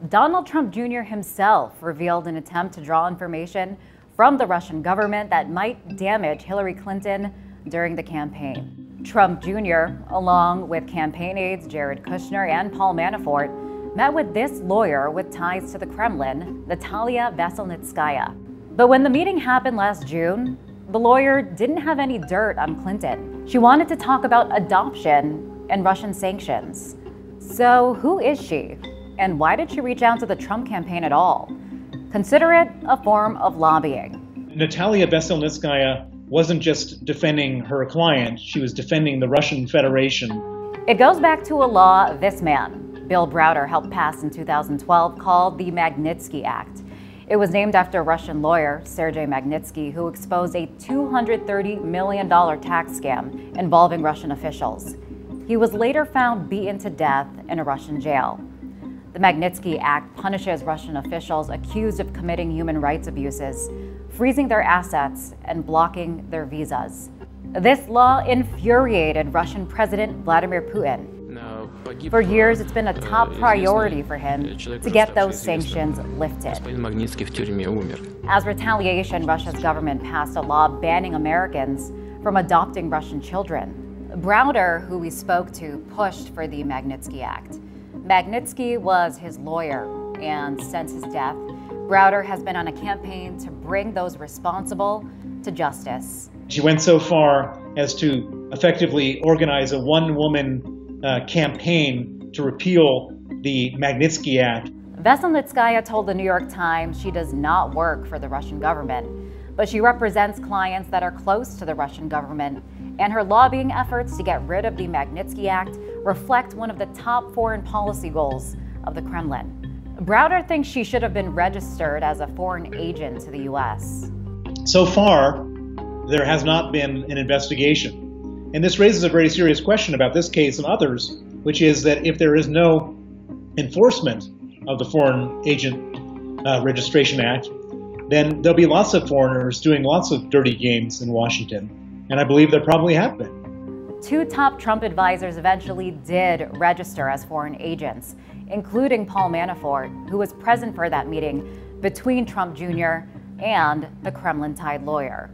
Donald Trump Jr. himself revealed an attempt to draw information from the Russian government that might damage Hillary Clinton during the campaign. Trump Jr., along with campaign aides Jared Kushner and Paul Manafort, met with this lawyer with ties to the Kremlin, Natalia Veselnitskaya. But when the meeting happened last June, the lawyer didn't have any dirt on Clinton. She wanted to talk about adoption and Russian sanctions. So who is she? And why did she reach out to the Trump campaign at all? Consider it a form of lobbying. Natalia Veselnitskaya wasn't just defending her client, she was defending the Russian Federation. It goes back to a law this man, Bill Browder, helped pass in 2012 called the Magnitsky Act. It was named after Russian lawyer Sergei Magnitsky, who exposed a $230 million tax scam involving Russian officials. He was later found beaten to death in a Russian jail. The Magnitsky Act punishes Russian officials accused of committing human rights abuses, freezing their assets and blocking their visas. This law infuriated Russian President Vladimir Putin. For years, it's been a top priority for him to get those sanctions lifted. As retaliation, Russia's government passed a law banning Americans from adopting Russian children. Browder, who we spoke to, pushed for the Magnitsky Act. Magnitsky was his lawyer, and since his death, Browder has been on a campaign to bring those responsible to justice. She went so far as to effectively organize a one-woman campaign to repeal the Magnitsky Act. Veselnitskaya told the New York Times she does not work for the Russian government, but she represents clients that are close to the Russian government, and her lobbying efforts to get rid of the Magnitsky Act reflect one of the top foreign policy goals of the Kremlin. Browder thinks she should have been registered as a foreign agent to the U.S. So far, there has not been an investigation. And this raises a very serious question about this case and others, which is that if there is no enforcement of the Foreign Agent Registration Act, then there'll be lots of foreigners doing lots of dirty games in Washington. And I believe there probably have been. Two top Trump advisors eventually did register as foreign agents, including Paul Manafort, who was present for that meeting between Trump Jr. and the Kremlin-tied lawyer.